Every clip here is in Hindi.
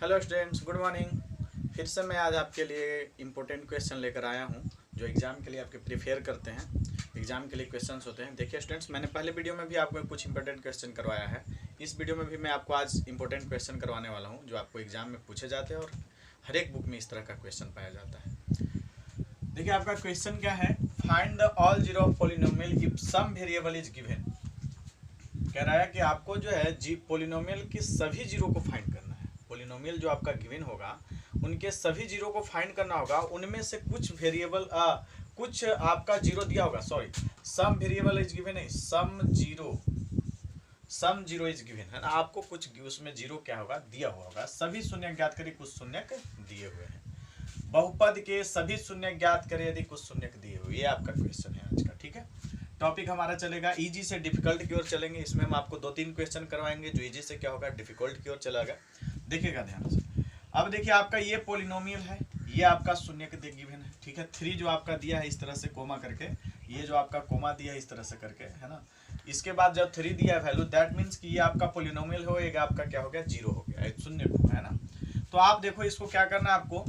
Hello students, good morning. फिर से मैं आज आपके लिए इम्पोर्टेंट क्वेश्चन लेकर आया हूं जो एग्ज़ाम के लिए आपके प्रिपेयर करते हैं। एग्ज़ाम के लिए क्वेश्चंस होते हैं। देखिए स्टूडेंट्स, मैंने पहले वीडियो में भी आपको कुछ इंपॉर्टेंट क्वेश्चन करवाया है। इस वीडियो में भी मैं आपको आज इंपॉर्टेंट क्वेश्चन करवाने वाला हूँ जो आपको एग्ज़ाम में पूछे जाते हैं और हर एक बुक में इस तरह का क्वेश्चन पाया जाता है। देखिए आपका क्वेश्चन क्या है, find the all zero of polynomial if some variable is given. कह रहा है कि आपको जो है पॉलिनोमियल की सभी जीरो को फाइंड करना है। पॉलिनोमियल जो आपका गिवन होगा उनके सभी जीरो को फाइंड करना होगा। उनमें से कुछ वेरिएबल कुछ आपका जीरो दिया होगा, sorry some variable is given है, सम जीरो इज गिवन है ना। आपको कुछ उसमें जीरो क्या होगा दिया हुआ होगा। सभी शून्य ज्ञात करिए, कुछ शून्य दिए हुए हैं। बहुपद के सभी शून्य ज्ञात करें यदि कुछ शून्य दिए हुए। ये आपका क्वेश्चन है आज का। ठीक है, टॉपिक हमारा चलेगा इजी से डिफिकल्ट की ओर चलेंगे। इसमें हम आपको 2-3 क्वेश्चन करवाएंगे जो इजी से क्या होगा डिफिकल्ट की ओर चलेगा। देखिएगा ध्यान से। अब देखिए आपका ये पॉलिनोमियल है, ये आपका शून्य के गिवन है। ठीक है, 3 जो आपका दिया है इस तरह से कोमा करके, ये जो आपका कोमा दिया है इस तरह से करके, है ना। इसके बाद जब 3 दिया है वैल्यू, दैट मीन्स कि ये आपका पॉलिनोमियल होएगा, आपका क्या हो गया जीरो हो गया, शून्य को, है ना। तो आप देखो इसको क्या करना है आपको,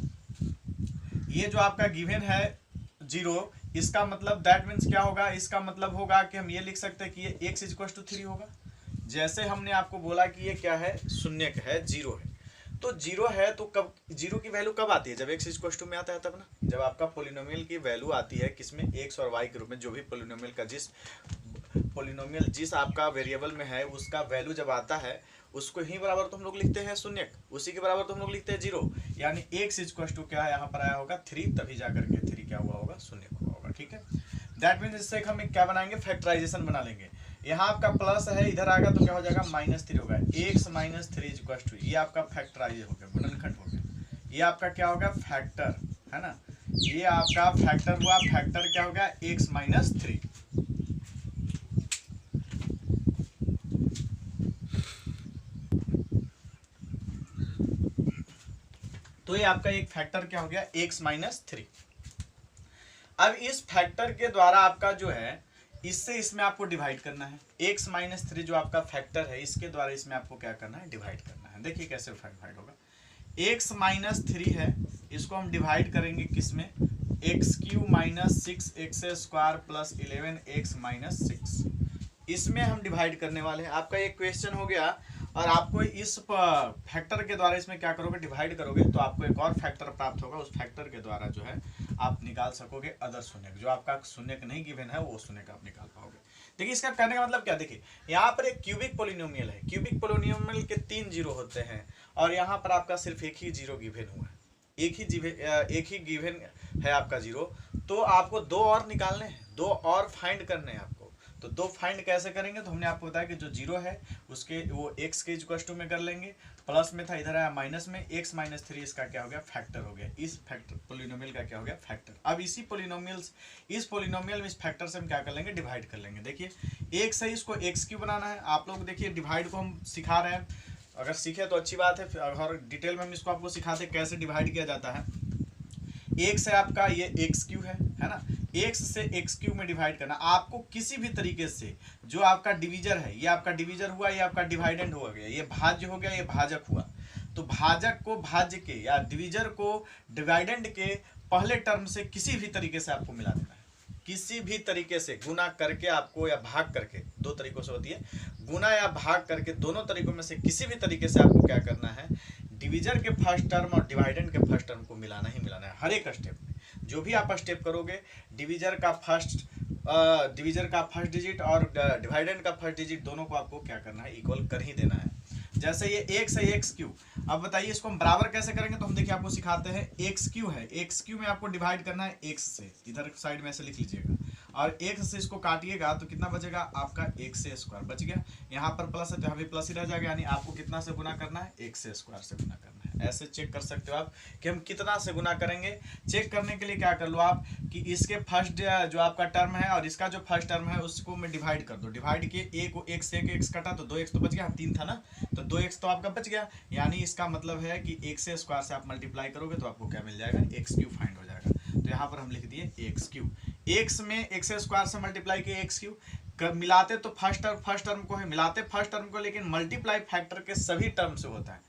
ये जो आपका गिवन है जीरो, इसका मतलब दैट मीन्स क्या होगा, इसका मतलब होगा कि हम ये लिख सकते हैं कि ये x इज इक्वल टू 3 होगा। जैसे हमने आपको बोला कि ये क्या है, शून्य है, जीरो है। तो जीरो है तो कब जीरो की वैल्यू कब आती है, जब x इक्वल टू में आता है तब ना। जब आपका पॉलिनोमियल की वैल्यू आती है किसमें, x और y के रूप में, जो भी पॉलिनोमियल का जिस आपका वेरिएबल में है उसका वैल्यू जब आता है उसको ही बराबर तो हम लोग लिखते हैं शून्य, उसी के बराबर तो हम लोग लिखते हैं जीरो। यानी x इक्वल टू क्या है यहाँ पर आया होगा 3, तभी जाकर के 3 क्या हुआ होगा, शून्य हुआ होगा। ठीक है, दैट मीन्स इससे हम क्या बनाएंगे, फैक्टराइजेशन बना लेंगे। यहाँ आपका प्लस है, इधर आएगा तो क्या हो जाएगा -3 होगा। x - 3 इक्वल टू, ये आपका फैक्टराइज हो गया, गुणनखंड हो गया। ये आपका क्या होगा, फैक्टर, है ना। ये आपका फैक्टर हुआ, फैक्टर क्या हो गया, x - 3। तो ये आपका एक फैक्टर क्या हो गया, x - 3। अब इस फैक्टर के द्वारा आपका जो है इससे इसमें आपको डिवाइड करना है। x - 3 जो आपका फैक्टर है इसके द्वारा इसमें आपको क्या करना है, डिवाइड करना है। देखिए कैसे डिवाइड होगा, x - 3 है, इसको हम डिवाइड करेंगे किसमें, x³ - 6x² + 11x - 6, इसमें हम डिवाइड करने वाले हैं। आपका एक क्वेश्चन हो गया और आपको इस फैक्टर के द्वारा इसमें क्या करोगे, डिवाइड करोगे तो आपको एक और फैक्टर प्राप्त होगा। उस फैक्टर के द्वारा जो है आप निकाल सकोगे अदर शून्य, जो आपका शून्य नहीं गिवन है वो शून्य का आप निकाल पाओगे। देखिए इसका कहने का मतलब क्या, देखिए यहाँ पर एक क्यूबिक पोलिनोमियल है। क्यूबिक पोलिनोमियल के 3 जीरो होते हैं और यहाँ पर आपका सिर्फ एक ही जीरो गिवन हुआ है, एक ही गिवन है आपका जीरो। तो आपको 2 और निकालने हैं, 2 और फाइंड करने हैं आपको। तो 2 फाइंड कैसे करेंगे, तो हमने आपको बताया कि जो जीरो है उसके वो x के इक्वल टू में कर लेंगे, प्लस में था इधर आया माइनस में, x - 3 इसका क्या हो गया, फैक्टर हो गया। इस फैक्टर पोलिनोमियल का क्या हो गया, फैक्टर। अब इस पोलिनोमियल में इस फैक्टर से हम क्या कर लेंगे, डिवाइड कर लेंगे। देखिए एक से इसको x³ बनाना है। आप लोग देखिए डिवाइड को हम सिखा रहे हैं, अगर सीखे तो अच्छी बात है, अगर डिटेल में हम इसको आपको सिखाते कैसे डिवाइड किया जाता है। एक से आपका ये x³ है ना, x से x³ में डिवाइड करना आपको किसी भी तरीके से। जो आपका डिवीजर है ये आपका डिवीजर हुआ, ये आपका डिवाइडेंड हो गया, ये भाज्य हो गया, ये भाजक हुआ। तो भाजक को भाज्य के या डिवीजर को डिवाइडेंड के पहले टर्म से किसी भी तरीके से आपको मिला देना है। किसी भी तरीके से गुना करके आपको या भाग करके, 2 तरीकों से होती है, गुना या भाग करके, दोनों तरीकों में से किसी भी तरीके से आपको क्या करना है, डिवीजर के फर्स्ट टर्म और डिवाइडेंड के फर्स्ट टर्म को मिलाना ही मिलाना है। हर एक स्टेप में जो भी आप स्टेप करोगे, डिवीजर का फर्स्ट डिजिट और डिवाइडेंड का फर्स्ट डिजिट दोनों को आपको क्या करना है, इक्वल कर ही देना है। जैसे ये x है x³, अब बताइए इसको हम बराबर कैसे करेंगे, तो हम देखिए आपको सिखाते हैं। x³ है, x³ में आपको डिवाइड करना है x से, इधर साइड में ऐसे लिख लीजिएगा, और x से इसको काटिएगा तो कितना बचेगा आपका, x² बच गया। यहाँ पर प्लस है तो यहाँ भी प्लस ही रह जाएगा, यानी आपको कितना से गुना करना है, x² से गुना करना है। ऐसे चेक कर सकते हो आप कि हम कितना से गुना करेंगे। चेक करने के लिए क्या कर लो आप कि इसके फर्स्ट जो आपका टर्म है और इसका जो फर्स्ट टर्म है उसको में डिवाइड कर दो। डिवाइड के एक से एक x कटा तो 2x तो बच गया, 3 था ना, तो 2x तो आपका बच गया। यानी इसका मतलब है कि x² से आप मल्टीप्लाई करोगे तो आपको क्या मिल जाएगा, x³ फाइंड हो जाएगा। तो यहाँ पर हम लिख दिए x³। x में x² से मल्टीप्लाई किए x³ मिलाते तो फर्स्ट टर्म को है, मिलाते फर्स्ट टर्म को, लेकिन मल्टीप्लाई फैक्टर के सभी टर्म से होता है।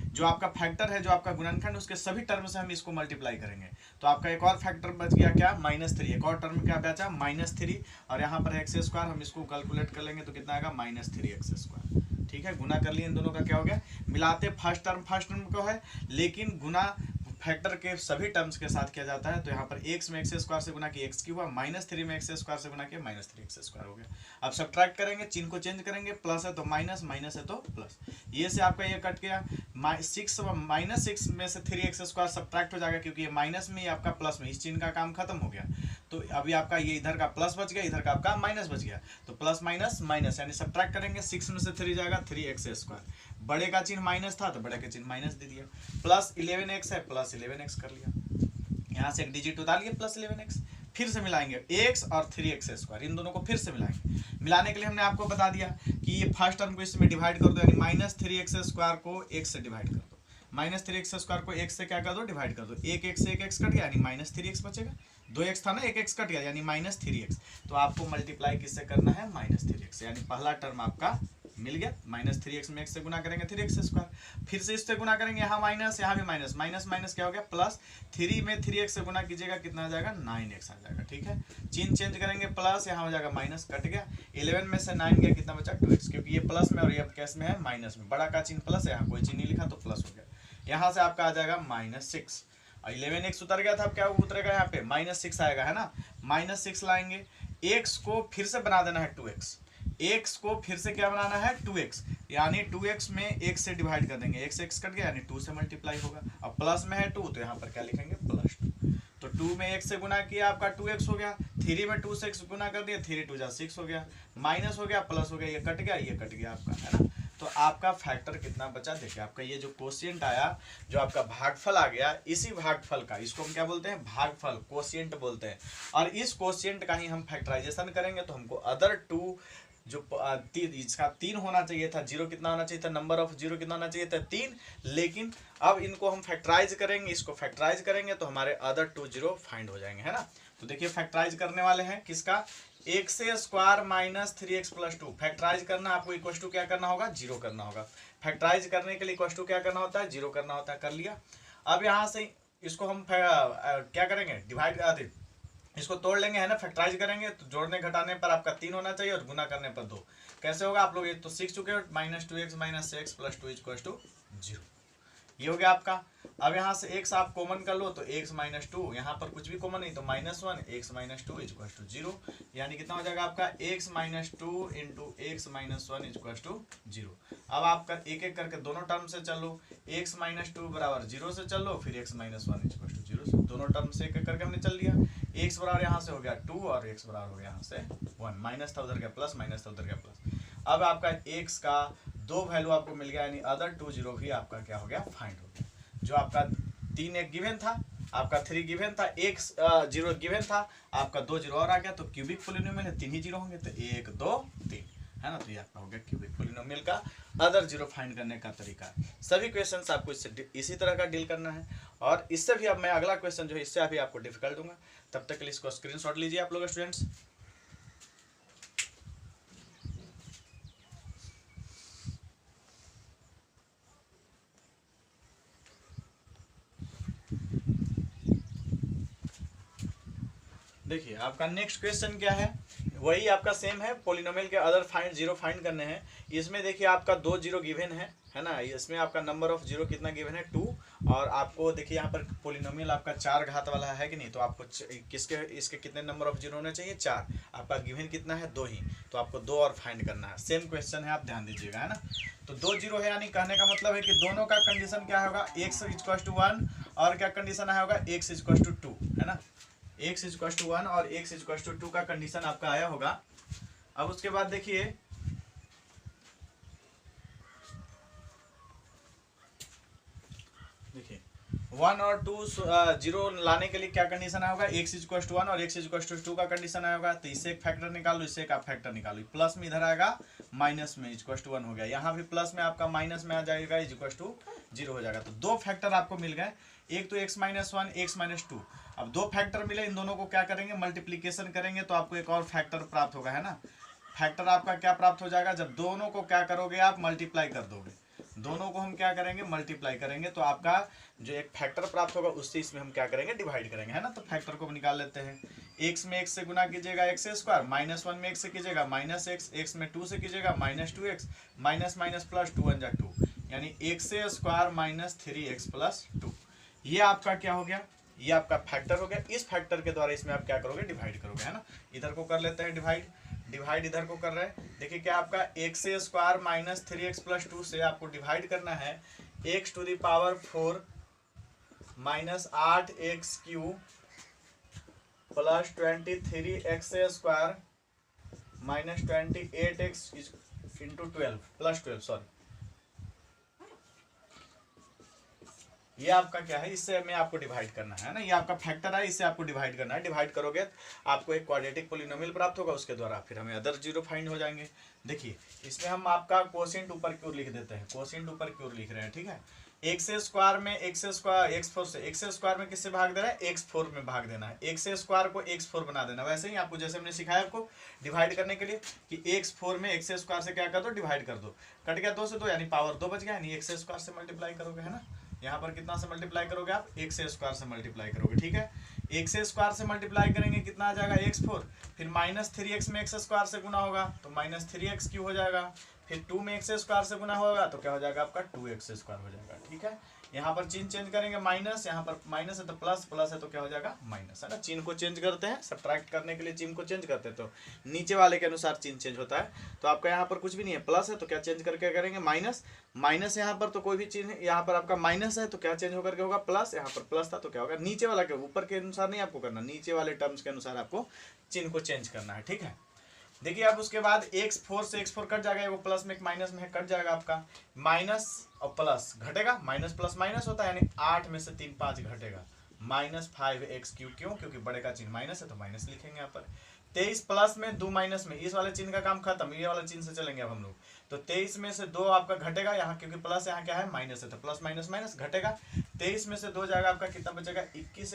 जो आपका फैक्टर है, जो आपका गुणनखंड, उसके सभी टर्म से हम इसको मल्टीप्लाई करेंगे। तो आपका एक और फैक्टर बच गया क्या, -3। एक और टर्म क्या बचा, -3, और यहाँ पर एक्स स्क्वायर, हम इसको कैलकुलेट कर लेंगे तो कितना आएगा, -3x²। ठीक है, गुना कर लिए इन दोनों का, क्या हो गया, मिलाते फर्स्ट टर्म को है, लेकिन गुना फैक्टर के सभी टर्म्स के साथ किया जाता है। तो यहाँ पर x में x² से गुना किया x³ हुआ, -3 में x² से गुना किया -3x² हो गया। अब सब्ट्रैक्ट करेंगे, चिन्ह को चेंज करेंगे, प्लस है तो माइनस, माइनस है तो प्लस, ये से आपका ये कट गया। -6 में से 3x² सब्ट्रैक्ट हो जाएगा, क्योंकि ये माइनस में, ये आपका प्लस में, इस चिन्ह का काम खत्म हो गया। तो अभी आपका ये इधर का प्लस बच गया, इधर का आपका माइनस बच गया, तो प्लस माइनस माइनस, यानी सब्ट्रैक्ट करेंगे, 6 में से 3 जाएगा 3x²। बड़े का चिन्ह माइनस था तो बड़े का चिन्ह माइनस दे दिया, प्लस 11x है, प्लस 11x कर लिया, यहाँ से एक डिजिट उतारिए, प्लस 11x। फिर से मिलाएंगे x और 3x², इन दोनों को फिर से मिलाएंगे। मिलाने के लिए हमने आपको बता दिया कि ये फर्स्ट टर्म को इसमें डिवाइड कर दो, यानी -3x² को x से डिवाइड कर दो, -3x² को x से क्या कर दो, डिवाइड कर दो। एक x से एक x कट गया, यानी -3x बचेगा। 2x था ना, एक x कट गया, यानी -3x। तो आपको मल्टीप्लाई किससे करना है, -3x, यानी पहला टर्म आपका मिल गया। -3x में x से गुना करेंगे 3x², फिर से इससे गुना करेंगे, यहाँ माइनस, यहाँ भी माइनस, माइनस माइनस क्या हो गया, प्लस। 3 में 3x से गुना कीजिएगा, कितना आ जाएगा, 9x आ जाएगा। ठीक है, चिन्ह चेंज करेंगे, प्लस, यहाँ हो जाएगा माइनस, कट गया। 11 में से 9 गया, कितना बचा, 2x, क्योंकि ये प्लस में और ये कैस में है, माइनस में। बड़ा का चिन्ह प्लस है, यहाँ कोई चिन्ह नहीं लिखा तो प्लस हो गया। यहाँ से आपका आ जाएगा -6, 11x उतर गया था, अब क्या उतरेगा, यहाँ पे -6 आएगा, है ना। -6 लाएंगे, x को फिर से बना देना है 2x, x को फिर से क्या बनाना है, 2x, यानी 2x में 1 से डिवाइड कर देंगे, x कट गया, यानी 2 से मल्टीप्लाई होगा। अब प्लस में है 2, तो यहाँ पर क्या लिखेंगे, +2। तो 2 में 1 से गुना किया, आपका 2x हो गया। 3 में 2 से गुना कर दिया, 3 2 जा 6 हो गया, माइनस हो गया, प्लस हो गया, ये कट गया, ये कट गया आपका, है ना। तो आपका फैक्टर कितना बचा, देखिए आपका ये जो कोशिएंट आया, जो आपका भागफल आ गया, इसी भागफल का, इसको हम क्या बोलते हैं, भागफल, कोशिएंट बोलते हैं। और इस कोशिएंट का ही हम फैक्टराइजेशन करेंगे, तो हमको अदर टू जो इसका 3 होना चाहिए था, 0 कितना होना चाहिए था, नंबर ऑफ 0 कितना होना चाहिए था, 3। लेकिन अब इनको हम फैक्टराइज करेंगे, इसको फैक्टराइज करेंगे तो हमारे अदर 2 0 फाइंड हो जाएंगे, है ना। तो देखिए फैक्टराइज करने वाले हैं किसका, x² -3x + 2। फैक्टराइज करना आपको इक्वल टू क्या करना होगा, 0 करना होगा। फैक्टराइज करने के लिए इक्वल टू क्या करना होता है, 0 करना होता है, कर लिया। अब यहाँ से इसको हम क्या करेंगे, डिवाइड, इसको तोड़ लेंगे, है ना। फैक्टराइज करेंगे तो जोड़ने घटाने पर आपका 3 होना चाहिए और गुना करने पर 2। कैसे होगा, आप लोग ये तो सीख चुके हो, -2x - 6x + 2 = 0। ये हो गया आपका। अब यहाँ से x आप कॉमन कर लो, तो x - 2, यहाँ पर कुछ भी कॉमन नहीं तो -1, x - 2 = 0, यानी कितना हो जाएगा आपका, x - 2 × x - 1 = 0। अब आपका एक एक करके दोनों टर्म से चलो, x - 2 = 0 से चलो, फिर x - 1 = 0 से, दोनों टर्म से एक एक करके हमने चल लिया। x बराबर यहाँ से हो गया 2 और x बराबर हो गया यहाँ से 1, माइनस था उधर गया प्लस, माइनस था उधर गया प्लस। अब आपका x का 2 वैल्यू आपको मिल गया, यानी अदर 2 0 भी आपका क्या हो गया, फाइंड हो गया। जो आपका 3 एक गिवन था, आपका 3 गिवन था, 1 0 गिवन था, आपका 2 0 और आ गया। तो क्यूबिक पोलिनोमियल है, 3 ही 0 होंगे, तो 1 2 3, है ना। तो ये आपका हो गया क्यूबिक पोलिनोमियल का अदर 0 फाइंड करने का तरीका। सभी क्वेश्चंस आपको इससे इसी तरह का डील करना है। और इससे भी अब मैं अगला क्वेश्चन जो है इससे अभी आपको डिफिकल्ट दूंगा, तब तक के लिए इसको स्क्रीनशॉट लीजिए आप लोग स्टूडेंट्स। देखिए आपका नेक्स्ट क्वेश्चन क्या है, वही आपका सेम है, पोलिनोमियल के अदर 0 फाइंड करने हैं। इसमें देखिए आपका 2 0 गिवन है ना। इसमें आपका नंबर ऑफ 0 कितना गिवन है, 2। और आपको देखिए यहाँ पर पोलिनोमियल आपका 4 घात वाला है कि नहीं, तो आपको इसके कितने नंबर ऑफ 0 होने चाहिए, 4। आपका गिवन कितना है, 2 ही, तो आपको 2 और फाइंड करना है। सेम क्वेश्चन है, आप ध्यान दीजिएगा, है ना। तो 2 0 है, यानी कहने का मतलब है कि दोनों का कंडीशन क्या होगा, x = 1 और क्या कंडीशन आया होगा, x = 2, है ना। x = 1 और x = 2 का कंडीशन आपका आया होगा। अब उसके बाद देखिए देखिए 1 और 2 0 लाने के लिए क्या कंडीशन आया होगा, x = 1 और x = 2 का कंडीशन आया होगा। तो इससे एक फैक्टर निकालो, इससे एक आप फैक्टर निकालो। प्लस में इधर आएगा, माइनस में =1 हो गया। यहाँ भी प्लस में आपका माइनस में आ जाएगा, =0 हो जाएगा। तो 2 फैक्टर आपको मिल गए, एक तो x - 1, x - 2। अब 2 फैक्टर मिले, इन दोनों को क्या करेंगे, मल्टीप्लीकेशन करेंगे, तो आपको एक और फैक्टर प्राप्त होगा, है ना। फैक्टर आपका क्या प्राप्त हो जाएगा, जब दोनों को क्या करोगे आप, मल्टीप्लाई कर दोगे। दोनों को हम क्या करेंगे, मल्टीप्लाई करेंगे, तो आपका जो एक फैक्टर प्राप्त होगा उससे इसमें हम क्या करेंगे, डिवाइड करेंगे, है ना। तो फैक्टर को निकाल लेते हैं। एक्स में एक्स से गुना कीजिएगा एक्स स्क्वायर, -1 में एक्स से कीजिएगा माइनस एक्स, एक्स में 2 से कीजिएगा -2x, माइनस माइनस प्लस 2 1 जा 2, यानी x square minus 3x plus 2। ये आपका क्या हो गया, ये आपका फैक्टर हो गया। इस फैक्टर के द्वारा इसमें आप क्या करोगे, डिवाइड करोगे, है ना। इधर को कर लेते हैं डिवाइड, डिवाइड इधर को कर रहे हैं। देखिए क्या आपका x square minus 3x plus 2 से आपको डिवाइड करना है x to the power 4 minus 8x cube plus 23x square minus 28x into 12 plus 12 sorry, ये आपका क्या है, इससे हमें आपको डिवाइड करना है ना। ये आपका फैक्टर है, इससे आपको डिवाइड करना है। डिवाइड करोगे तो आपको एक क्वाड्रेटिक पॉलिनोमियल प्राप्त होगा, उसके द्वारा फिर हमें अदर जीरो फाइंड हो जाएंगे। देखिए इसमें हम आपका कोसेंट ऊपर की ओर लिख देते हैं, कोसेंट ऊपर की ओर लिख रहे हैं, ठीक है। एक्स स्क्वायर में एक्स स्क्वायर x4 से, एक्स स्क्वायर में किससे भाग देना है, x4 में भाग देना है। एक्स स्क्वायर को x4 बना देना। वैसे ही आपको जैसे हमने सिखाया आपको डिवाइड करने के लिए कि x4 में एक्स स्क्वायर से क्या कर दो, डिवाइड कर दो। कट गया 2 से 2 यानी पावर 2 बच गया, यानी एक्स स्क्वायर से मल्टीप्लाई करोगे, है ना। यहाँ पर कितना से मल्टीप्लाई करोगे आप, एक्स स्क्वायर से मल्टीप्लाई करोगे, ठीक है। एक्स स्क्वायर से मल्टीप्लाई करेंगे कितना आ जाएगा, x4, फिर -3x में एक्स स्क्वायर से गुना होगा तो -3x क्यूब हो जाएगा, फिर 2 में एक्स स्क्वायर से गुना होगा तो क्या हो जाएगा आपका 2x स्क्वायर हो जाएगा, ठीक है। यहाँ पर चिन्ह चेंज करेंगे, माइनस, यहाँ पर माइनस है तो प्लस, प्लस है तो क्या हो जाएगा माइनस, है ना। चिन्ह को चेंज करते हैं, सब्ट्रैक्ट करने के लिए चिन्ह को चेंज करते हैं तो नीचे वाले के अनुसार चिन्ह चेंज होता है। तो आपका यहाँ पर कुछ भी नहीं है, प्लस है तो क्या चेंज करके करेंगे माइनस, माइनस यहाँ पर तो कोई भी चिन्ह, यहाँ पर आपका माइनस है तो क्या चेंज होकर के होगा प्लस, यहाँ पर प्लस था तो क्या होगा, नीचे वाला के ऊपर के अनुसार नहीं आपको करना, नीचे वाले टर्म्स के अनुसार आपको चिन्ह को चेंज करना है, ठीक है। देखिए अब उसके बाद x4 से x4 कट जाएगा, वो प्लस में एक माइनस में है, कट जाएगा आपका, माइनस और प्लस घटेगा, माइनस प्लस माइनस होता है, यानी 8 में से 3 5 घटेगा, -5x क्यूब, क्यों, क्योंकि बड़े का चिन्ह माइनस है तो माइनस लिखेंगे यहाँ पर। 23 प्लस में 2 माइनस में, इस वाले चिन्ह का काम खत्म, ये वाला चिन्ह से चलेंगे अब हम लोग। तो 23 में से 2 आपका घटेगा, यहाँ क्योंकि प्लस यहाँ क्या है माइनस है तो प्लस माइनस माइनस घटेगा। 23 में से 2 जाएगा आपका, कितना बचेगा 21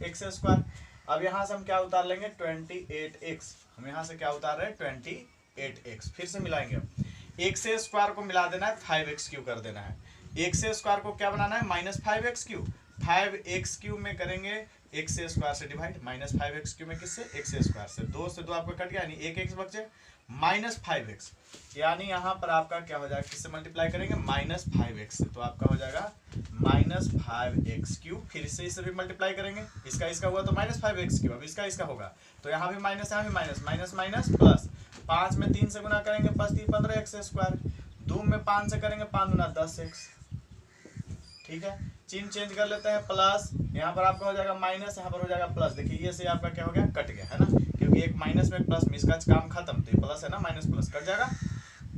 एक्स स्क्वायर। अब यहाँ से हम क्या उतार लेंगे 28x, हम यहाँ से क्या उतार रहे हैं 28x, फिर से मिलाएंगे। एक्स स्क्वायर को मिला देना है 5x क्यूब कर देना है, एक्स स्क्वायर को क्या बनाना है -5x क्यूब, 5x क्यूब में करेंगे एक्स स्क्वायर से डिवाइड, -5x क्यूब में किससे, एक्स स्क्वायर से, 2 से 2 आपका कट गया यानी 1x बचे, -5x, यानी यहाँ पर आपका क्या हो जाएगा, किससे मल्टीप्लाई करेंगे -5x से, तो आपका हो जाएगा -5x क्यूब, फिर से इसे भी मल्टीप्लाई करेंगे, इसका इसका हुआ तो -5x क्यूब, अब इसका इसका होगा तो यहाँ भी माइनस, यहाँ भी माइनस, माइनस माइनस प्लस, 5 में 3 से गुना करेंगे 5 3 15x स्क्वायर, 2 में 5 से करेंगे 5 गुना 10x, ठीक है। चिन्ह चेंज कर लेते हैं, प्लस यहाँ पर आपका हो जाएगा माइनस, यहाँ पर हो जाएगा प्लस। देखिए ये से आपका क्या हो गया, कट गया, है ना, क्योंकि एक माइनस में प्लस में इसका काम खत्म, तो ये प्लस है ना, माइनस प्लस कट जाएगा।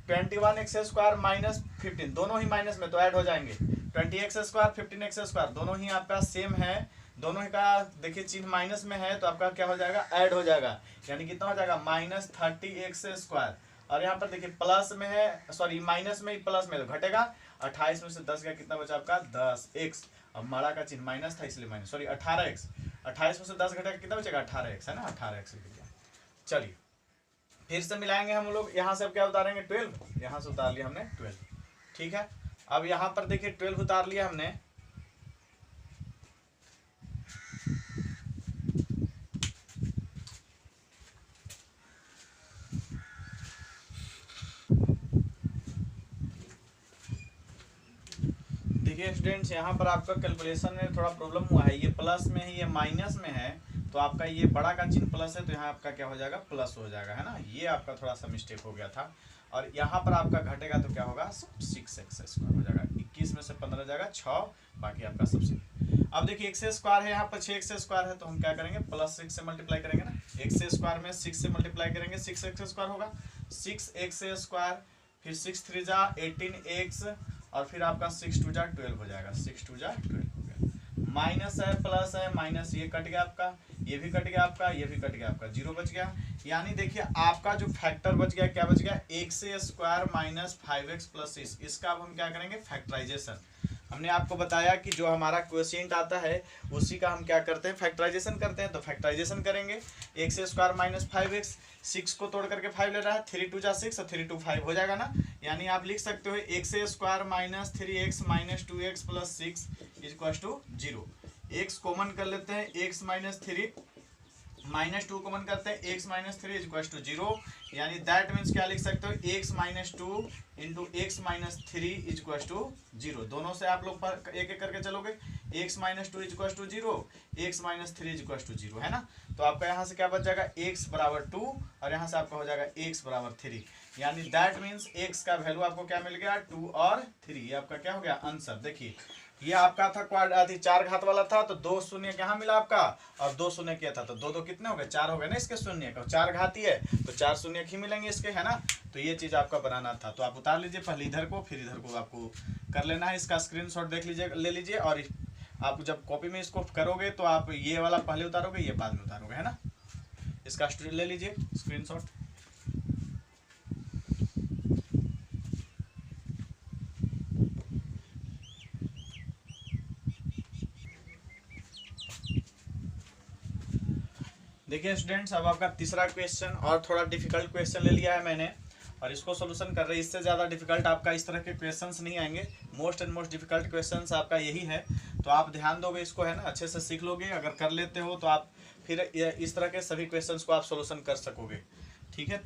21x स्क्वायर -15, दोनों ही माइनस में तो ऐड हो जाएंगे, 20x स्क्वायर 15x स्क्वायर दोनों ही आपका सेम है, दोनों ही का देखिए चिन्ह माइनस में है तो आपका क्या हो जाएगा, ऐड हो जाएगा, यानी कितना हो जाएगा -30x स्क्वायर। और यहाँ पर देखिए प्लस में है, सॉरी माइनस में ही प्लस में तो घटेगा, 28 में से 10 गया, कितना बचा आपका 10x, अब माड़ा का चिन्ह माइनस था इसलिए माइनस, सॉरी 18x, 28 में से 10 घटेगा कितना बचेगा 18x, है ना, 18x लिख दिया। चलिए फिर से मिलाएंगे हम लोग, यहाँ से अब क्या उतारेंगे 12, यहाँ से उतार लिया हमने 12, ठीक है। अब यहाँ पर देखिए 12 उतार लिया हमने, देखिए स्टूडेंट्स यहाँ पर आपका कैलकुलेशन में थोड़ा प्रॉब्लम हुआ है, ये प्लस में है ये माइनस में है, तो आपका ये बड़ा का चिन्ह प्लस है तो यहाँ आपका क्या हो जाएगा प्लस हो जाएगा, है ना, ये आपका थोड़ा सा मिस्टेक हो गया था। और यहाँ पर आपका घटेगा तो क्या होगा 6x स्क्वायर हो जाएगा, 21 में से 15 जाएगा 6, बाकी आपका सबसे। अब देखिए एक्स स्क्वायर है, यहाँ पर 6x स्क्वायर है तो हम क्या करेंगे +6 से मल्टीप्लाई करेंगे ना, एक्स स्क्वायर में 6 से मल्टीप्लाई करेंगे 6x स्क्वायर होगा, 6x स्क्वायर, फिर 6 3 जा 18x, और फिर आपका 6 2 जा 12 हो जाएगा, 6 2 जा 12 हो गया, माइनस है प्लस है माइनस, ये कट गया आपका, ये भी कट गया आपका, ये भी कट गया आपका, 0 बच गया। यानी देखिए आपका जो फैक्टर बच गया, क्या बच गया, एक्स स्क्वायर -5x + 6, इसका अब हम क्या करेंगे फैक्टराइजेशन, हमने आपको बताया कि जो हमारा क्वोशिएंट आता है उसी का हम क्या करते हैं, फैक्टराइजेशन करते हैं। तो फैक्टराइजेशन करेंगे, एक्स स्क्वायर माइनस 5x, 6 को तोड़ करके 5 ले रहा है, 3 2 जा 6 और 3 2 5 हो जाएगा ना। यानी आप लिख सकते हो x square minus 3x minus 2x plus 6 equal to 0। X common कर लेते हैं, एक्स माइनस 3 माइनस 2 कॉमन करते हैं, एक्स माइनस 3 इक्वल टू 0। यानी दैट मीन्स क्या लिख सकते हो, x minus 2 into x minus 3 equal to 0। दोनों से आप लोग एक एक करके चलोगे, x minus 2 equal to 0, x minus 3 equal to 0 है ना। तो आपका यहाँ से क्या बच जाएगा, एक्स बराबर 2 और यहाँ से आपका हो जाएगा एक्स बराबर 3। यानी दैट मीन्स एक्स का वैल्यू आपको क्या मिल गया, 2 और 3। ये आपका क्या हो गया आंसर। देखिए ये आपका था चार घात वाला था, तो 2 शून्य कहाँ मिला आपका, और 2 शून्य किया था, तो दो दो कितने हो गए, 4 हो गए ना इसके शून्य का, 4 घाती है तो 4 शून्य ही मिलेंगे इसके, है ना। तो ये चीज आपका बनाना था। तो आप उतार लीजिए पहले इधर को, फिर इधर को आपको कर लेना है। इसका स्क्रीनशॉट देख लीजिए, ले लीजिए, और आप जब कॉपी में इसको करोगे तो आप ये वाला पहले उतारोगे, ये बाद में उतारोगे, है ना। इसका ले लीजिए स्क्रीनशॉट। देखिए स्टूडेंट्स, अब आपका तीसरा क्वेश्चन, और थोड़ा डिफिकल्ट क्वेश्चन ले लिया है मैंने और इसको सोल्यूशन कर रहे हैं। इससे ज़्यादा डिफिकल्ट आपका इस तरह के क्वेश्चंस नहीं आएंगे। Most and most difficult questions आपका यही है। तो आप ध्यान दोगे इसको, है ना, अच्छे से सीख लोगे। अगर कर लेते हो तो आप फिर इस तरह के सभी क्वेश्चंस को आप सोल्यूशन कर सकोगे। ठीक है,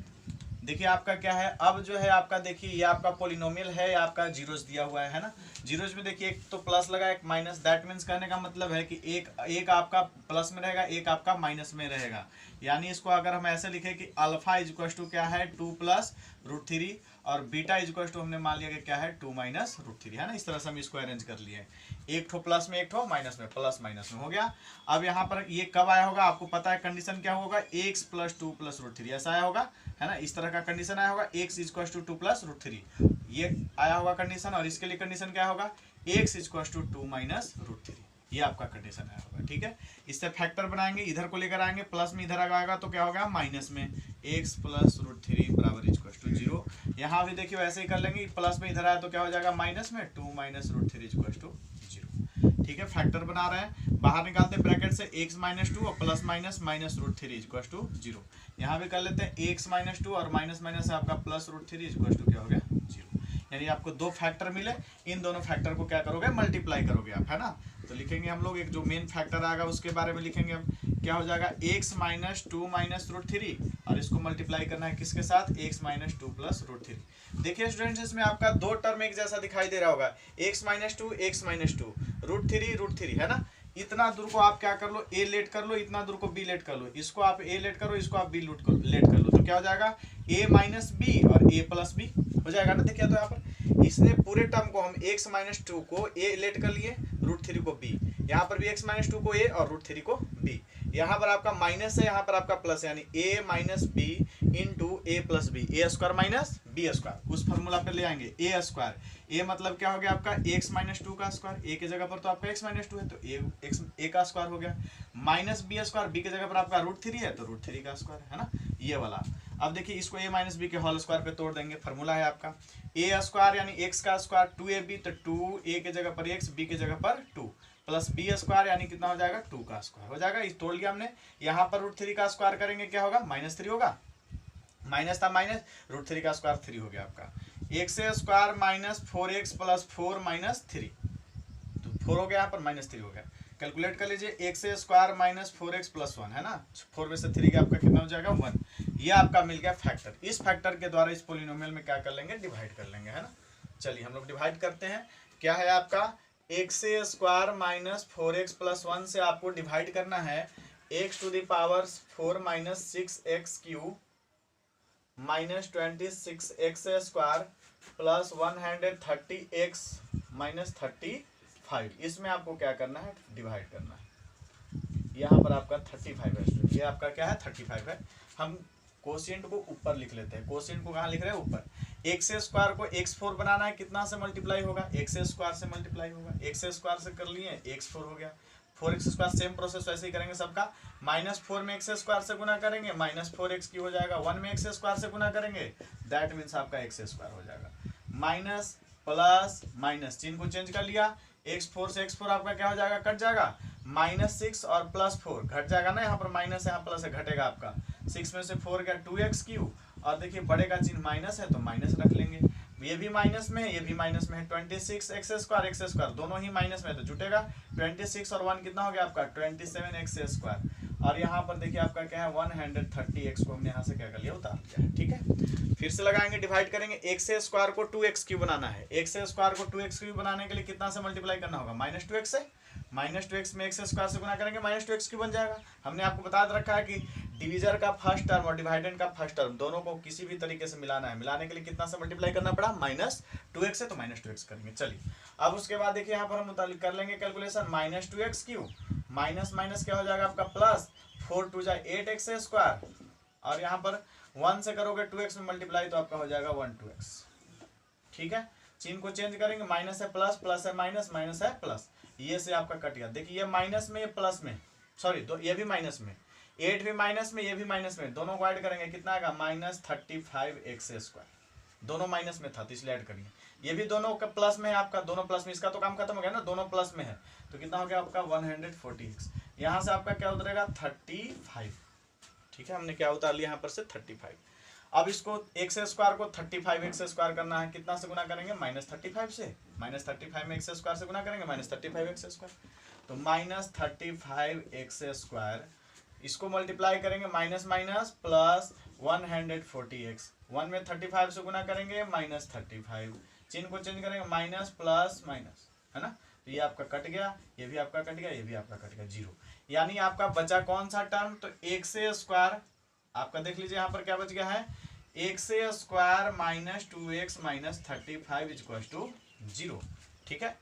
देखिए आपका क्या है, अब जो है आपका, देखिए ये आपका पोलिनोमियल है, आपका जीरोज दिया हुआ है ना। जीरोज में देखिए एक तो प्लस लगा, एक माइनस। दैट मीन्स कहने का मतलब है कि एक आपका प्लस में रहेगा, एक आपका माइनस में रहेगा। यानी इसको अगर हम ऐसे लिखे कि अल्फा इज इक्वल टू क्या है, 2 प्लस रूट 3, और बीटा इज इक्वल टू हमने मान लिया कि क्या है, 2 माइनस रूट 3, है ना। इस तरह से हम इसको अरेंज कर लिए, एक ठो प्लस में, एक ठो माइनस में, प्लस माइनस में हो गया। अब यहाँ पर ये कब आया होगा, आपको पता है कंडीशन क्या होगा, एक्स प्लस 2 प्लस रूट 3, ऐसा आया होगा, है ना। इस तरह का कंडीशन आया होगा, x equal to 2 plus root 3, ये आया होगा कंडीशन। और इसके लिए कंडीशन क्या होगा, x equal to 2 minus root 3, ये आपका कंडीशन आया होगा। ठीक है, इससे फैक्टर बनाएंगे, इधर को लेकर आएंगे, प्लस में इधर आएगा तो क्या होगा, माइनस में, एक्स प्लस रूट 3 बराबर इक्वल टू 0। यहाँ भी देखिए वैसे ही कर लेंगे, प्लस में इधर आया तो क्या हो जाएगा, माइनस में, 2 माइनस रूट 3 इक्वल टू 0। ठीक है, फैक्टर बना रहे हैं, बाहर निकालते हैं ब्रैकेट से, एक्स माइनस 2 और plus minus minus root 3 equal to 0। यहाँ भी कर लेते हैं, एक्स माइनस 2 और माइनस माइनस आपका प्लस रूट 3 इक्वल टू क्या हो गया, 0। यानी आपको दो फैक्टर मिले, इन दोनों फैक्टर को क्या करोगे, मल्टीप्लाई करोगे आप, है ना। तो लिखेंगे हम लोग, एक जो मेन फैक्टर आएगा उसके बारे में लिखेंगे हम, क्या हो जाएगा, एक्स माइनस 2 माइनस रूट 3, और इसको मल्टीप्लाई करना है किसके साथ, एक्स माइनस 2 प्लस रूट 3। देखिए स्टूडेंट्स, इसमें आपका दो टर्म एक जैसा दिखाई दे रहा होगा, x minus 2 x minus 2, root 3, है ना। इतना दूर को आप क्या कर लो, ए लेट कर लो, इतना दूर को बी लेट कर लो, इसको आप ए लेट करो, इसको आप बी लेट कर लो, तो क्या हो जाएगा, ए माइनस बी और ए प्लस बी हो जाएगा ना। देखिए तो यहाँ पर इसने पूरे टर्म को हम एक्स माइनस 2 को ए लेट कर लिए, रूट 3 को बी, यहाँ पर भी एक्स माइनस 2 को ए और रूट 3 को बी। यहाँ पर आपका माइनस है, यहाँ पर आपका प्लस है, यानी ए माइनस बी इंटू ए प्लस बी, ए स्क्वायर माइनस बी स्क्वायर, उस फॉर्मूला पे ले आएंगे। ए स्क्वायर, ए मतलब क्या हो गया आपका, एक्स माइनस 2 का स्क्वायर, ए की जगह पर तो आपका एक्स माइनस 2 है तो ए का स्क्वायर हो गया, माइनस बी स्क्वायर, बी की जगह पर आपका रूट 3 है तो रूट 3 का स्क्वायर, है ना, ये वाला। अब देखिए इसको ए माइनस बी के होल स्क्वायर पे तोड़ देंगे, फॉर्मूला है आपका ए स्क्वायर यानी एक्स का स्क्वायर 2ab, तो 2 ए की जगह पर एक्स, बी की जगह पर 2, प्लस बी स्क्वायर यानी कितना हो जाएगा, 2 का स्क्वायर हो जाएगा। इस तोड़ लिया हमने, यहाँ पर रूट 3 का स्क्वायर करेंगे क्या होगा, माइनस 3 होगा, माइनस था माइनस, रूट 3 का स्क्वायर 3 हो गया आपका, x square minus 4x plus 4 minus 3, तो 4 हो गया, यहाँ पर माइनस 3 हो गया। कैलकुलेट कर लीजिए, x square minus 4x plus 1, है ना, 4 में से 3 का आपका कितना हो जाएगा, 1। ये आपका मिल गया फैक्टर। इस फैक्टर के द्वारा इस पोलिनोमियल में क्या कर लेंगे, डिवाइड कर लेंगे, है ना। चलिए हम लोग डिवाइड करते हैं, क्या है आपका, x square minus 4x plus 1 से आपको डिवाइड करना है x to the power 4 minus 6x cube minus 26x square plus 130x minus 35। इसमें आपको क्या करना है, डिवाइड करना है। यहाँ पर आपका 35 है, ये आपका क्या है, 35 है। हम कोशिएंट को ऊपर लिख लेते हैं, कोशिएंट को कहाँ लिख रहे हैं, ऊपर। एक्स स्क्वायर को x4 बनाना है, कितना से मल्टीप्लाई होगा, एक्स स्क्वायर से मल्टीप्लाई होगा, एक्स स्क्वायर से कर लिए, x4 हो गया, 4x स्क्वायर, सेम प्रोसेस वैसे ही करेंगे सबका। -4 में एक्स स्क्वायर से गुना करेंगे, -4x की हो जाएगा, 1 में एक्स स्क्वायर से गुना करेंगे, दैट मीन्स आपका एक्स स्क्वायर हो जाएगा। माइनस प्लस माइनस, चिन्ह को चेंज कर लिया, x4 से x4 आपका क्या हो जाएगा, कट जाएगा, -6 और +4 घट जाएगा ना, यहाँ पर माइनस यहाँ प्लस है, घटेगा आपका 6 में से 4 गया 2x3, और देखिए बड़े का चिन्ह माइनस है तो माइनस रख लेंगे, ये भी माइनस में है, ये भी माइनस में है, 26x² दोनों ही माइनस में है तो जुटेगा 26 और 1 कितना हो गया आपका 27x², और यहाँ पर देखिए आपका क्या है 130x को हमने यहाँ से क्या कर लिया, उतार लिया है। ठीक है, फिर से लगाएंगे, डिवाइड करेंगे, x² को 2x³ बनाना है, x² को 2x³ बनाने के लिए कितना से मल्टीप्लाई करना होगा, -2x से, -2x में x² से गुना करेंगे -2x³ बन जाएगा। हमने आपको बता रखा है कि डिवीजर का फर्स्ट टर्म और डिवाइडेंड का फर्स्ट टर्म दोनों को किसी भी तरीके से मिलाना है, मिलाने के लिए कितना से मल्टीप्लाई करना पड़ा, -2x से, तो -2x करेंगे। चलिए अब उसके बाद देखिए यहाँ पर हम कर लेंगे कैलकुलेशन, -2x³ माइनस क्या हो जाएगा आपका प्लस, 4 2 जा 8x², और यहाँ पर 1 से करोगे 2x में मल्टीप्लाई तो आपका हो जाएगा 1 2x। ठीक है, चिन्ह को चेंज करेंगे, माइनस है प्लस, प्लस है माइनस, माइनस है प्लस, ये से आपका कट गया। देखिए ये माइनस में, ये प्लस में, सॉरी तो ये भी माइनस में, 8 भी माइनस में, ये भी माइनस में, दोनों को ऐड करेंगे कितना आएगा, -35x², दोनों माइनस में था तो इसलिए ऐड करिए, ये भी दोनों का प्लस में है आपका, दोनों प्लस में, इसका तो काम खत्म हो गया ना, दोनों प्लस में है तो कितना हो गया आपका 140x, यहाँ से आपका क्या उतरेगा 35। ठीक है, हमने क्या उतार लिया यहाँ पर से 35। अब इसको x² को 35x² करना है, कितना से गुना करेंगे, -35 से, -35 में x² से गुना करेंगे -35x², तो -35x², इसको मल्टीप्लाई करेंगे माइनस माइनस प्लस 140x, 1 में 35 से गुना करेंगे -35, चिन्ह को चेंज करेंगे माइनस प्लस माइनस, है ना, तो ये आपका कट गया, ये भी आपका कट गया, ये भी आपका कट गया, 0, यानी आपका बचा कौन सा टर्म, तो x² आपका देख लीजिए यहाँ पर क्या बच गया है, x² -2x -35 0। ठीक है,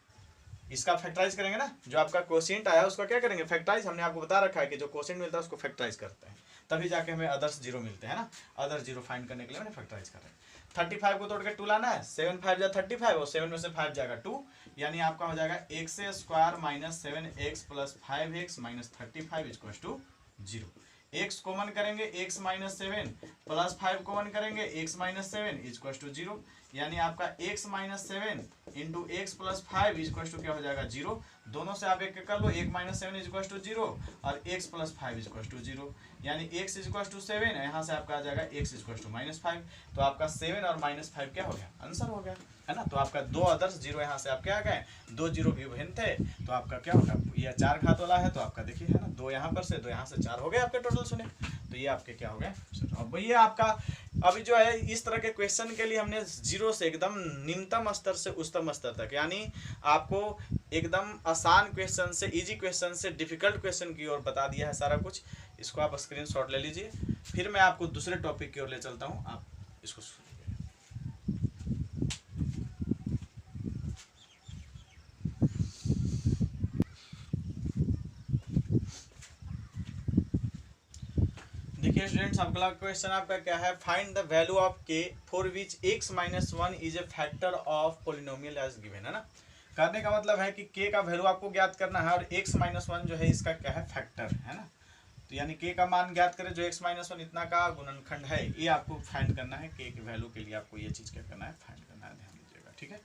इसका फैक्टराइज करेंगे ना, जो आपका क्वोशिएंट आया उसका क्या करेंगे, फैक्टराइज। हमने आपको बता रखा है कि जो क्वोशिएंट मिलता है उसको फैक्टराइज करते हैं, तभी जाके हमें अदर्स 0 मिलते हैं ना, अदर्स 0 फाइंड करने के लिए मैंने फैक्टराइज कर रहे हैं। 35 को तोड़ के 2 लाना है, 7 5 जा 35 और 7 में से 5 जाएगा 2, यानी आपका हो जाएगा x² -7x + 5x -35 0। x common करेंगे, x -7 + 5 कॉमन करेंगे, x -7 0, यानी आपका x -7 × x + 5 क्या हो जाएगा 0, दोनों से आप एक कर लो, 1 -7 0 और x + 5 0, यानी x 7, यहाँ से आपका आ जाएगा x -5, तो आपका 7 और -5 क्या हो गया, आंसर हो गया, है ना। तो आपका 2 अदर्स 0 यहाँ से आपके आ गए, 2 0 भी भिन्न थे, तो आपका क्या होगा, ये 4 घात वाला है तो आपका देखिए है ना, 2 यहाँ पर से 2 यहाँ से 4 हो गए आपके टोटल सुने, तो ये आपके क्या हो गए। अब ये आपका अभी जो है इस तरह के क्वेश्चन के लिए हमने 0 से एकदम निम्नतम स्तर से उच्चतम स्तर तक, यानी आपको एकदम आसान क्वेश्चन से इजी क्वेश्चन से डिफिकल्ट क्वेश्चन की ओर बता दिया है सारा कुछ। इसको आप स्क्रीनशॉट ले लीजिए, फिर मैं आपको दूसरे टॉपिक की ओर ले चलता हूँ, आप इसको देखिए स्टूडेंट्स, अगला क्वेश्चन आपका क्या है, find the value of k for which x -1 is a factor of polynomial as given, है ना। करने का मतलब है कि k का वैल्यू आपको ज्ञात करना है और x -1 जो है इसका क्या है, फैक्टर है ना। तो यानी k का मान ज्ञात करें जो x -1 इतना का गुणनखंड है, ये आपको फाइंड करना है। k की वैल्यू के लिए आपको ये चीज क्या करना है, फाइंड करना है, ध्यान दीजिएगा। ठीक है,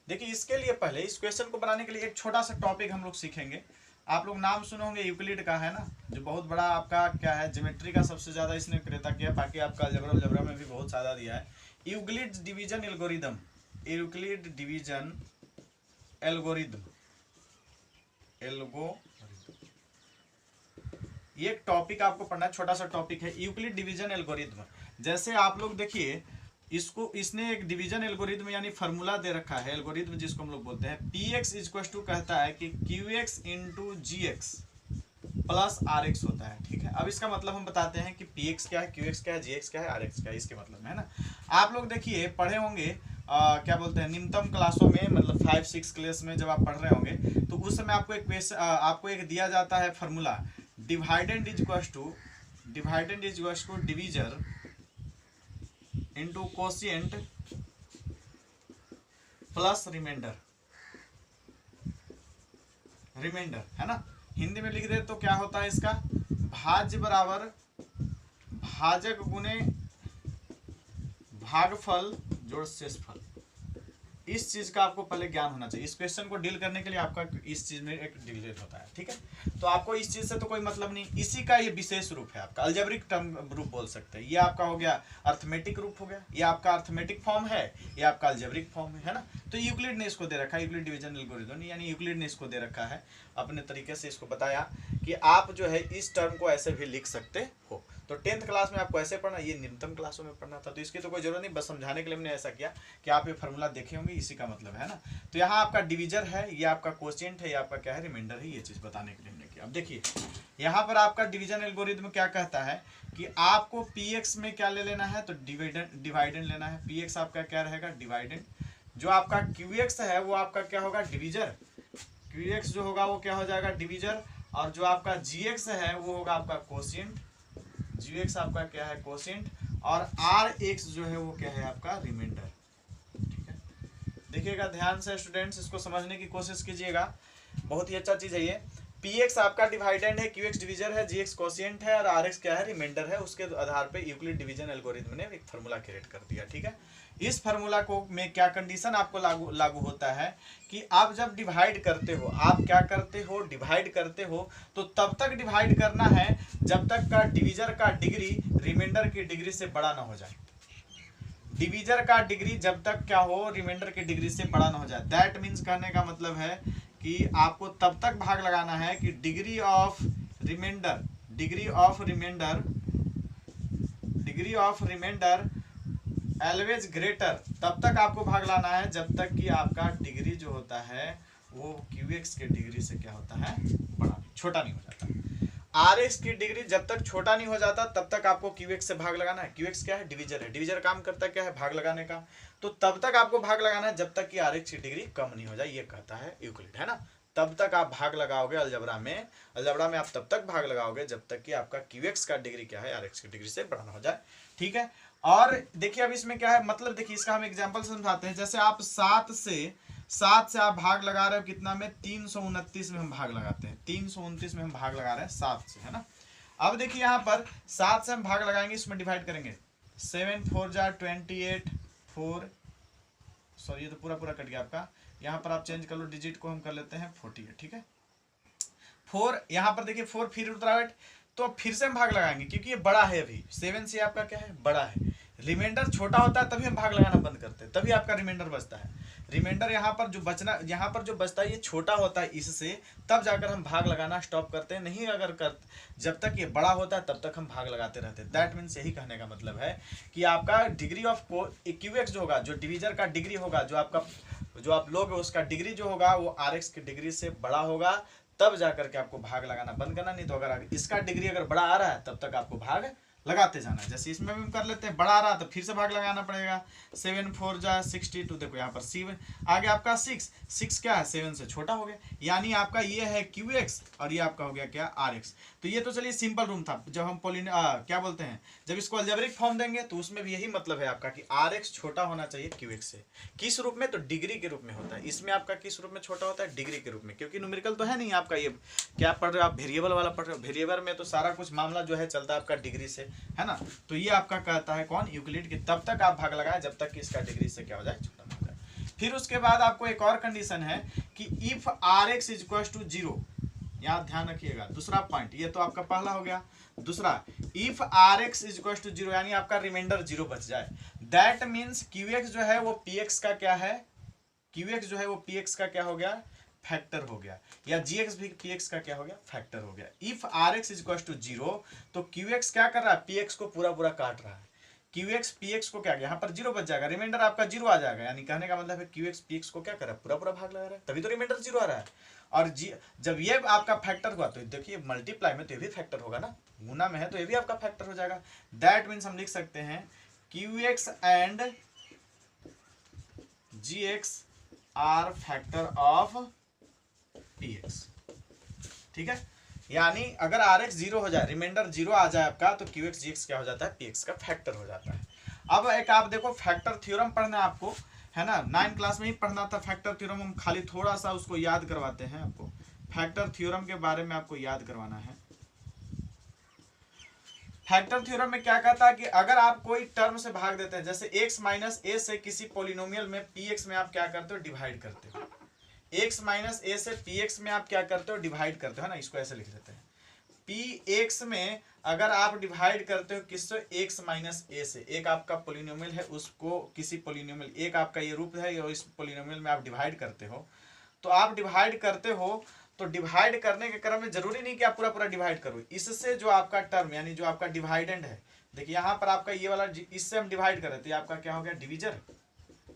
देखिए इसके लिए पहले इस क्वेश्चन को बनाने के लिए एक छोटा सा टॉपिक हम लोग सीखेंगे। आप लोग नाम सुने होंगे यूक्लिड का, है ना, जो बहुत बड़ा आपका क्या है, ज्योमेट्री का सबसे ज्यादा इसने क्रेता किया, बाकी आपका अलजेब्रा में भी बहुत ज्यादा दिया है। Euclid division algorithm, Euclid division algorithm, ये एक टॉपिक आपको पढ़ना है, छोटा सा टॉपिक है यूक्लिड डिवीजन एल्गोरिदम। जैसे आप लोग देखिए इसको, इसने एक डिवीजन एल्गोरिदम यानी फार्मूला दे रखा है, एल्गोरिदम जिसको हम लोग बोलते हैं, px = कहता है कि qx × gx + rx होता है। ठीक है, अब इसका मतलब हम बताते हैं कि px क्या है, qx क्या है, gx क्या है, rx क्या है, इसके मतलब है ना। आप लोग देखिए पढ़े होंगे क्या बोलते हैं, निम्नतम क्लासों में, मतलब 5-6 क्लास में जब आप पढ़ रहे होंगे तो उस समय आपको एक क्वेश्चन, आपको एक दिया जाता है formula, dividend = divisor into quotient plus remainder, है ना। हिंदी में लिख दे तो क्या होता है इसका, भाज्य बराबर भाजक गुने भागफल जोड़ शेषफल, इस चीज का आपको पहले ज्ञान होना चाहिए। इस क्वेश्चन को डील करने के लिए आपका इस चीज में एक डील होता है, ठीक है। तो आपको इस चीज से तो कोई मतलब नहीं, इसी का ये विशेष रूप है आपका, अलजेब्रिक टर्म रूप बोल सकते हैं। ये आपका हो गया अर्थमेटिक रूप हो गया, ये आपका अर्थमेटिक फॉर्म है, ये आपका अलजेब्रिक फॉर्म है ना। तो यूक्लिड ने इसको दे रखा है, यूक्लिड डिवीजन एल्गोरिथम, यानी यूक्लिड ने इसको दे रखा है, अपने तरीके से इसको बताया कि आप जो है इस टर्म को ऐसे भी लिख सकते हो। तो 10th क्लास में आपको ऐसे पढ़ना, ये न्यूनतम क्लासों में पढ़ना था, तो इसकी तो कोई जरूरत नहीं, बस समझाने के लिए मैंने ऐसा किया कि आप ये फार्मूला देखे होंगे, इसी का मतलब है ना। तो यहाँ आपका डिवीजर है, ये आपका कोशिएंट है, ये आपका क्या है, रिमाइंडर है, ये चीज बताने के लिए हमने किया। अब देखिए यहाँ पर आपका डिवीजन एल्गोरिथम क्या कहता है कि आपको पीएक्स में क्या ले लेना है, तो डिवाइडेंड लेना है। पीएक्स आपका क्या रहेगा, डिवाइडेंड। जो आपका क्यूएक्स है वो आपका क्या होगा, डिवीजर। क्यूएक्स जो होगा वो क्या हो जाएगा, डिवीजर। और जो आपका जीएक्स है वो होगा आपका कोशिएंट, जीएक्स आपका क्या है, कोशिएंट। और आर एक्स जो है वो क्या है, आपका रिमाइंडर, ठीक है। देखिएगा ध्यान से स्टूडेंट्स, इसको समझने की कोशिश कीजिएगा, बहुत ही अच्छा चीज है ये। पीएक्स आपका डिवाइडेंड है, क्यूएक्स डिवीजर है, जीएक्स कोशिएंट है और आरएक्स क्या है, रिमाइंडर है। उसके आधार पे यूक्लिड डिवीजन एल्गोरिथम ने एक फार्मूला क्रिएट कर दिया, ठीक है। इस फार्मूला को में क्या कंडीशन आपको लागू होता है कि आप जब डिवाइड करते हो, आप क्या करते हो, डिवाइड करते हो, तो तब तक डिवाइड करना है जब तक का डिवीजर का डिग्री रिमाइंडर की डिग्री से बड़ा ना हो जाए। डिवीजर का डिग्री जब तक क्या हो, रिमाइंडर की डिग्री से बड़ा ना हो जाए। दैट मीन्स कहने का मतलब है कि आपको तब तक भाग लगाना है कि degree of remainder always greater, तब तक आपको भाग लाना है जब तक कि आपका डिग्री जो होता है वो क्यूएक्स के डिग्री से क्या होता है, बड़ा, छोटा नहीं हो जाता। आरएक्स की डिग्री जब तक छोटा नहीं हो जाता तब तक आपको क्यूएक्स से भाग लगाना है। क्यूएक्स क्या है, डिवीजर है, डिवीजर काम करता क्या है, भाग लगाने का। तो तब तक आपको भाग लगाना है जब तक कि आरएक्स की डिग्री कम नहीं हो जाए, ये कहता है यूक्लिड, है ना। तब तक आप भाग लगाओगे अलजेब्रा में आप तब तक भाग लगाओगे जब तक कि आपका क्यूएक्स का डिग्री क्या है, आरएक्स की डिग्री से बड़ा ना हो जाए, ठीक है। और देखिए अब इसमें क्या है, मतलब देखिए इसका हम एग्जांपल समझाते हैं। जैसे आप 7 से आप भाग लगा रहे हो कितना में, 329 में हम भाग लगाते हैं, 329 में हम भाग लगा रहे हैं 7 से, है ना। अब देखिए यहाँ पर 7 से हम भाग लगाएंगे, इसमें डिवाइड करेंगे, 7 4 जा 28, 4 सॉरी ये तो पूरा कट गया आपका, यहाँ पर आप चेंज कर लो, डिजिट को हम कर लेते हैं 48, ठीक है। 4 यहाँ पर देखिए 4 फिर उतरा, तो फिर से हम भाग लगाएंगे क्योंकि ये बड़ा है, अभी 7 से आपका क्या है, बड़ा है। रिमाइंडर छोटा होता है तभी हम भाग लगाना बंद करते हैं, तभी आपका रिमाइंडर बचता है। रिमाइंडर यहाँ पर जो बचता है ये छोटा होता है इससे, तब जाकर हम भाग लगाना स्टॉप करते हैं। नहीं अगर जब तक ये बड़ा होता है तब तक हम भाग लगाते रहते हैं। दैट मीन्स यही कहने का मतलब है कि आपका डिग्री ऑफ क्यूएक्स जो होगा, जो डिवीजर का डिग्री होगा, जो आप लोग उसका डिग्री जो होगा वो आरएक्स की डिग्री से बड़ा होगा, तब जाकर के आपको भाग लगाना बंद करना। नहीं तो अगर इसका डिग्री अगर बड़ा आ रहा है तब तक आपको भाग लगाते जाना है। जैसे इसमें भी हम कर लेते हैं, बड़ा आ रहा तो फिर से भाग लगाना पड़ेगा, 7 4 जा 62, देखो यहाँ पर 7 आगे आपका 6 क्या है, 7 से छोटा हो गया, यानी आपका ये है क्यूएक्स और ये आपका हो गया क्या, आरएक्स। तो ये तो चलिए सिंपल रूम था। जब हम क्या बोलते हैं, जब इसको अलजेब्रिक फॉर्म देंगे तो उसमें भी यही मतलब है आपका कि आरएक्स छोटा होना चाहिए क्यूएक्स से। किस रूप में, तो डिग्री के रूप में होता है। इसमें आपका किस रूप में छोटा होता है, डिग्री के रूप में, क्योंकि न्यूमेरिकल तो है नहीं आपका, ये क्या पढ़ रहे हो आप, वेरिएबल वाला पढ़ रहे हो। वेरिएबल में तो सारा कुछ मामला जो है चलता है आपका डिग्री से, है ना। तो ये आपका कहता है कौन, यूक्लिड, कि तब तक आप भाग लगाए जब तक कि इसका डिग्री से क्या हो जाए, छोटा हो जाए। फिर उसके बाद आपको एक और कंडीशन है कि if r x is equal to 0, यहाँ ध्यान रखिएगा, दूसरा पॉइंट, ये तो आपका पहला हो गया। दूसरा, if r x is equal to 0, यानी आपका रिमाइंडर 0 बच जाए। दैट मीन्स क्यूएक्स जो है वो पीएक्स का क्या है, क्यूएक्स जो है वो पीएक्स का क्या हो गया, फैक्टर हो गया, या जीएक्स भी पीएक्स का क्या हो गया, फैक्टर हो गया। If r x is equal to 0, तो क्यूएक्स क्या कर रहा है, पीएक्स को पूरा काट रहा है। क्यूएक्स पीएक्स को क्या, यहाँ पर 0 बच जाएगा, रिमाइंडर आपका 0 आ जाएगा, यानी कहने का मतलब है क्यूएक्स पीएक्स को क्या कर रहा है, पूरा भाग लगा रहा है, तभी तो रिमाइंडर 0 आ रहा है। और जब ये आपका फैक्टर हुआ तो देखिए मल्टीप्लाई में तो ये भी फैक्टर होगा ना, गुना में है तो ये भी आपका फैक्टर हो जाएगा। दैट मीन्स हम लिख सकते हैं q x and g x are factor of p x, ठीक है। यानी अगर आरएक्स 0 हो जाए, रिमाइंडर 0 आ जाए आपका, तो क्यूएक्स जीएक्स क्या हो जाता है, पीएक्स का फैक्टर हो जाता है। अब एक आप देखो फैक्टर थ्योरम पढ़ना है आपको, है ना, 9 क्लास में ही पढ़ना था फैक्टर थ्योरम। हम खाली थोड़ा सा उसको याद करवाते हैं आपको, फैक्टर थ्योरम के बारे में आपको याद करवाना है। फैक्टर थ्योरम में क्या कहता है कि अगर आप कोई टर्म से भाग देते हैं, जैसे x माइनस ए से किसी पोलिनोमियल में px में आप क्या करते हो, डिवाइड करते हो। x माइनस ए से px में आप क्या करते हो, डिवाइड करते हो, है ना, इसको ऐसे लिख देते हैं। px में अगर आप डिवाइड करते हो किससे, x माइनस ए से, एक आपका पोलिनोमियल है उसको किसी पोलिनोमियल, एक आपका ये रूप है और इस पोलिनोमियल में आप डिवाइड करते हो, तो आप डिवाइड करते हो तो डिवाइड करने के क्रम में जरूरी नहीं कि आप पूरा पूरा डिवाइड करो, इससे जो आपका टर्म यानी जो आपका डिवाइडेंड है, देखिए यहाँ पर आपका ये वाला इससे हम डिवाइड कर रहे थे, आपका क्या हो गया, डिविजर,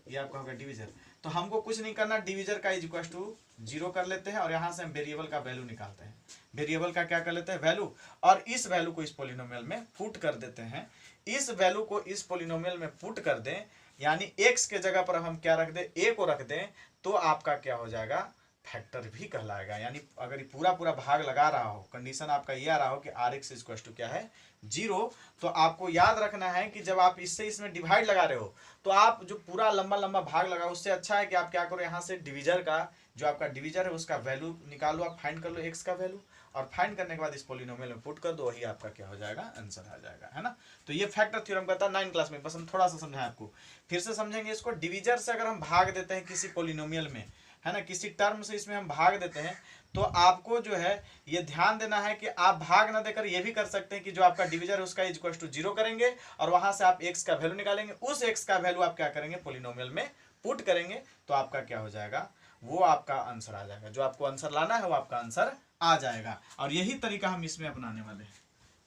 ये आपका हो गया डिविजर। तो हमको कुछ नहीं करना, डिविजर का इज इक्वल टू 0 कर लेते हैं और यहाँ से हम वेरिएबल का वैल्यू निकालते हैं, वेरिएबल का क्या कर लेते हैं, वैल्यू, और इस वैल्यू को इस पोलिनोमियल में पुट कर देते हैं। इस वैल्यू को इस पोलिनोमियल में पुट कर दें, यानी x के जगह पर हम क्या रख दें, a को रख दें, तो आपका क्या हो जाएगा, फैक्टर भी कहलाएगा। यानी अगर ये पूरा पूरा भाग लगा रहा हो, कंडीशन आपका ये आ रहा हो कि Rx इज इक्वल टू क्या है, 0, तो आपको याद रखना है कि जब आप इससे इसमें डिवाइड लगा रहे हो तो आप जो पूरा लंबा लंबा भाग लगा, उससे अच्छा है कि आप क्या करो, यहाँ से डिविजर का जो आपका डिविजर है उसका वैल्यू निकालो, आप फाइंड कर लो x का वैल्यू, और फाइंड करने के बाद इस पोलिनोमियल में पुट कर दो, वही आपका क्या हो जाएगा, आंसर आ जाएगा, है ना। तो ये फैक्टर थ्योरम का था 9th क्लास में, बस हम थोड़ा सा समझाएं आपको, फिर से समझेंगे इसको। डिविजर से अगर हम भाग देते हैं किसी पोलिनोमियल में, है ना, किसी टर्म से इसमें हम भाग देते हैं, तो आपको जो है ये ध्यान देना है कि आप भाग ना देकर ये भी कर सकते हैं कि जो आपका डिविजर है उसका इज इक्वल टू 0 करेंगे और वहां से आप x का वैल्यू निकालेंगे, उस x का वैल्यू आप क्या करेंगे, पोलिनोमियल में पुट करेंगे, तो आपका क्या हो जाएगा, वो आपका आंसर आ जाएगा, जो आपको आंसर लाना है वो आपका आंसर आ जाएगा। और यही तरीका हम इसमें अपनाने वाले हैं,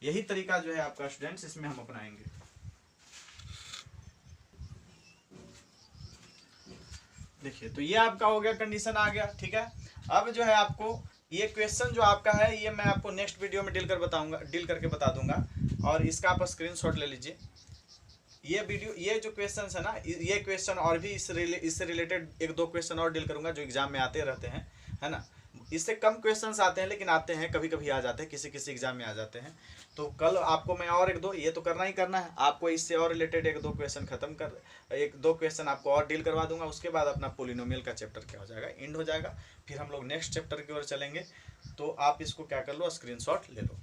यही तरीका जो है आपका स्टूडेंट्स इसमें हम अपनाएंगे। देखिए, तो ये आपका हो गया, कंडीशन आ गया, ठीक है। अब जो है आपको ये क्वेश्चन जो आपका है ये मैं आपको नेक्स्ट वीडियो में डील करके बता दूंगा, और इसका आप स्क्रीनशॉट ले लीजिए। ये वीडियो, ये जो क्वेश्चन है ना, ये क्वेश्चन और भी इससे रिलेटेड 1-2 क्वेश्चन और डील करूंगा जो एग्जाम में आते रहते हैं, है ना। इससे कम क्वेश्चंस आते हैं लेकिन आते हैं, कभी कभी आ जाते हैं, किसी किसी एग्जाम में आ जाते हैं। तो कल आपको मैं और 1-2, ये तो करना ही करना है आपको, इससे और रिलेटेड 1-2 क्वेश्चन खत्म कर, 1-2 क्वेश्चन आपको और डील करवा दूंगा। उसके बाद अपना पोलिनोमियल का चैप्टर क्या हो जाएगा, एंड हो जाएगा। फिर हम लोग नेक्स्ट चैप्टर की ओर चलेंगे। तो आप इसको क्या कर लो, स्क्रीनशॉट ले लो।